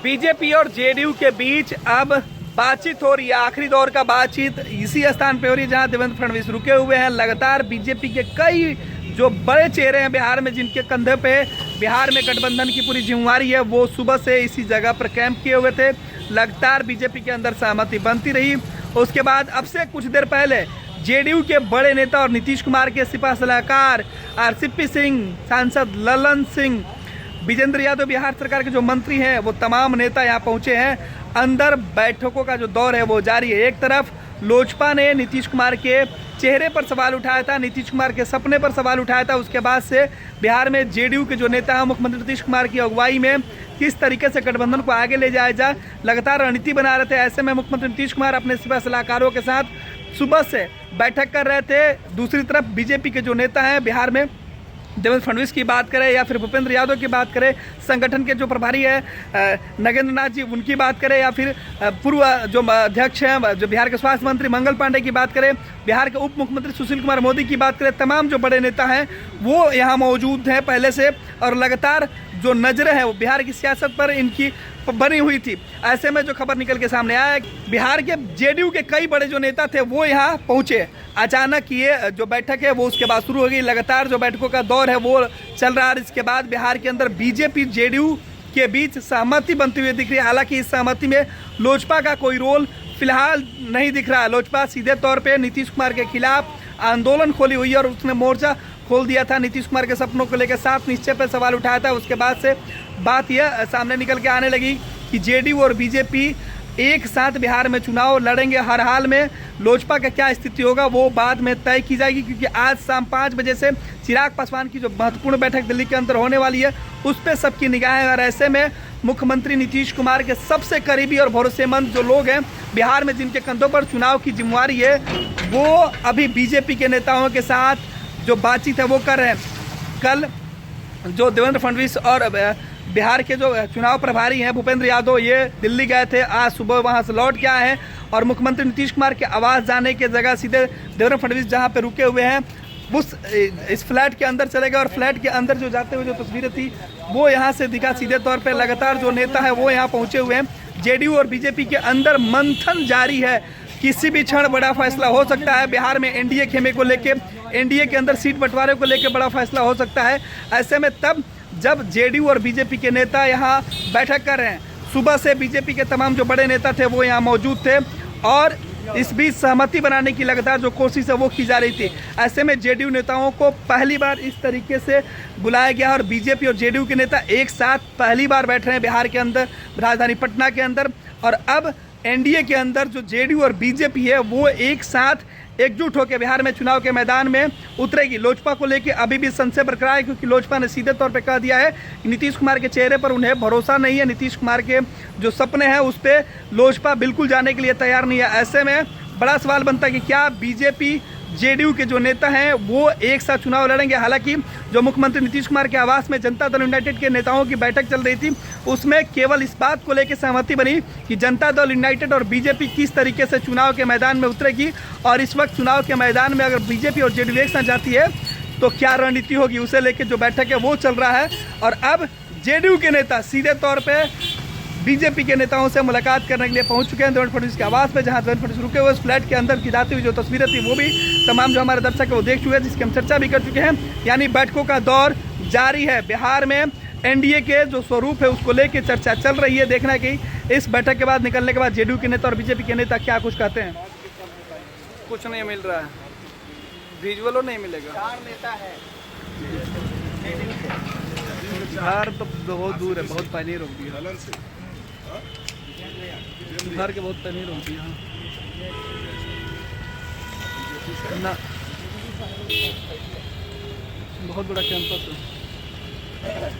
BJP और JDU के बीच अब बातचीत हो रही है। आखिरी दौर का बातचीत इसी स्थान पे हो रही है जहां देवेंद्र फडणवीस रुके हुए हैं। लगातार बीजेपी के कई जो बड़े चेहरे हैं बिहार में, जिनके कंधे पे बिहार में गठबंधन की पूरी जिम्मेवारी है, वो सुबह से इसी जगह पर कैंप किए हुए थे। लगातार बीजेपी के अंदर सहमति बनती रही। उसके बाद अब से कुछ देर पहले जेडीयू के बड़े नेता और नीतीश कुमार के सिपा सलाहकार आरसीपी सिंह, सांसद ललन सिंह, विजेंद्र यादव, बिहार सरकार के जो मंत्री हैं, वो तमाम नेता यहाँ पहुंचे हैं। अंदर बैठकों का जो दौर है वो जारी है। एक तरफ लोजपा ने नीतीश कुमार के चेहरे पर सवाल उठाया था, नीतीश कुमार के सपने पर सवाल उठाया था। उसके बाद से बिहार में जेडीयू के जो नेता हैं, मुख्यमंत्री नीतीश कुमार की अगुवाई में किस तरीके से गठबंधन को आगे ले जाया जाए, लगातार रणनीति बना रहे थे। ऐसे में मुख्यमंत्री नीतीश कुमार अपने सिपा सलाहकारों के साथ सुबह से बैठक कर रहे थे। दूसरी तरफ बीजेपी के जो नेता हैं बिहार में, देवेंद्र फडणवीस की बात करें या फिर भूपेंद्र यादव की बात करें, संगठन के जो प्रभारी है नगेंद्र नाथ जी, उनकी बात करें, या फिर पूर्व जो अध्यक्ष हैं जो बिहार के स्वास्थ्य मंत्री मंगल पांडे की बात करें, बिहार के उप मुख्यमंत्री सुशील कुमार मोदी की बात करें, तमाम जो बड़े नेता हैं वो यहाँ मौजूद हैं पहले से। और लगातार जो नजरें हैं वो बिहार की सियासत पर इनकी बनी हुई थी। ऐसे में जो खबर निकल के सामने आया, बिहार के जेडीयू के कई बड़े जो नेता थे वो यहाँ पहुंचे। अचानक ये जो बैठक है वो उसके बाद शुरू हो गई। लगातार जो बैठकों का दौर है वो चल रहा है। इसके बाद बिहार के अंदर बीजेपी जेडीयू के बीच सहमति बनती हुई दिख रही है। हालांकि इस सहमति में लोजपा का कोई रोल फिलहाल नहीं दिख रहा है। लोजपा सीधे तौर पर नीतीश कुमार के खिलाफ आंदोलन खोली हुई है और उसने मोर्चा खोल दिया था। नीतीश कुमार के सपनों को लेकर 7 निश्चय पर सवाल उठाया था। उसके बाद से बात यह सामने निकल के आने लगी कि जेडीयू और बीजेपी एक साथ बिहार में चुनाव लड़ेंगे हर हाल में। लोजपा का क्या स्थिति होगा वो बाद में तय की जाएगी, क्योंकि आज शाम 5 बजे से चिराग पासवान की जो महत्वपूर्ण बैठक दिल्ली के अंदर होने वाली है उस पर सबकी निगाहें। और ऐसे में मुख्यमंत्री नीतीश कुमार के सबसे करीबी और भरोसेमंद जो लोग हैं बिहार में, जिनके कंधों पर चुनाव की जिम्मेवारी है, वो अभी बीजेपी के नेताओं के साथ जो बातचीत है वो कर रहे हैं। कल जो देवेंद्र फडणवीस और बिहार के जो चुनाव प्रभारी हैं भूपेंद्र यादव, ये दिल्ली गए थे। आज सुबह वहां से लौट के आए हैं और मुख्यमंत्री नीतीश कुमार के आवास जाने के जगह सीधे देवेंद्र फडणवीस जहां पे रुके हुए हैं इस फ्लैट के अंदर चले गए। और फ्लैट के अंदर जो जाते हुए जो तस्वीरें थी वो यहाँ से दिखा सीधे तौर पर। लगातार जो नेता है वो यहाँ पहुँचे हुए हैं। जेडीयू और बीजेपी के अंदर मंथन जारी है। किसी भी क्षण बड़ा फैसला हो सकता है। बिहार में एनडीए खेमे को लेके, एनडीए के अंदर सीट बंटवारे को लेकर बड़ा फैसला हो सकता है। ऐसे में तब जब जेडीयू और बीजेपी के नेता यहाँ बैठक कर रहे हैं, सुबह से बीजेपी के तमाम जो बड़े नेता थे वो यहाँ मौजूद थे और इस बीच सहमति बनाने की लगातार जो कोशिश है वो की जा रही थी। ऐसे में जेडीयू नेताओं को पहली बार इस तरीके से बुलाया गया और बीजेपी और जेडीयू के नेता एक साथ पहली बार बैठ रहे हैं बिहार के अंदर, राजधानी पटना के अंदर। और अब एनडीए के अंदर जो जेडीयू और बीजेपी है वो एक साथ एकजुट होकर बिहार में चुनाव के मैदान में उतरेगी। लोजपा को लेकर अभी भी संशय बरकरार है, क्योंकि लोजपा ने सीधे तौर पे कह दिया है कि नीतीश कुमार के चेहरे पर उन्हें भरोसा नहीं है। नीतीश कुमार के जो सपने हैं उस पर लोजपा बिल्कुल जाने के लिए तैयार नहीं है। ऐसे में बड़ा सवाल बनता है कि क्या बीजेपी जेडीयू के जो नेता हैं वो एक साथ चुनाव लड़ेंगे। हालांकि जो मुख्यमंत्री नीतीश कुमार के आवास में जनता दल यूनाइटेड के नेताओं की बैठक चल रही थी उसमें केवल इस बात को लेकर सहमति बनी कि जनता दल यूनाइटेड और बीजेपी किस तरीके से चुनाव के मैदान में उतरेगी। और इस वक्त चुनाव के मैदान में अगर बीजेपी और जेडीयू एक साथ जाती है तो क्या रणनीति होगी, उसे लेकर जो बैठक है वो चल रहा है। और अब जेडीयू के नेता सीधे तौर पर बीजेपी के नेताओं से मुलाकात करने के लिए पहुंच चुके हैं देवेंद्र फडणवीस के आवास पे, जहां देवेंद्र फडणवीस रुके हुए उस फ्लैट के अंदर की जाती हुई जो तस्वीरें थी वो भी तमाम जो हमारे दर्शक है वो देख चुके हैं, जिसकी हम चर्चा भी कर चुके हैं। यानी बैठकों का दौर जारी है। बिहार में एनडीए के जो स्वरूप है उसको लेकर चर्चा चल रही है। देखना है कि इस बैठक के बाद निकलने के बाद जेडीयू के नेता और बीजेपी के नेता क्या कुछ कहते हैं। कुछ नहीं मिल रहा है, विजुअलो नहीं मिलेगा। बिहार तो बहुत दूर है, बहुत पहले रोक दिया बिहार के, बहुत पहले रोक दिया ना, बहुत बड़ा कैंपस है।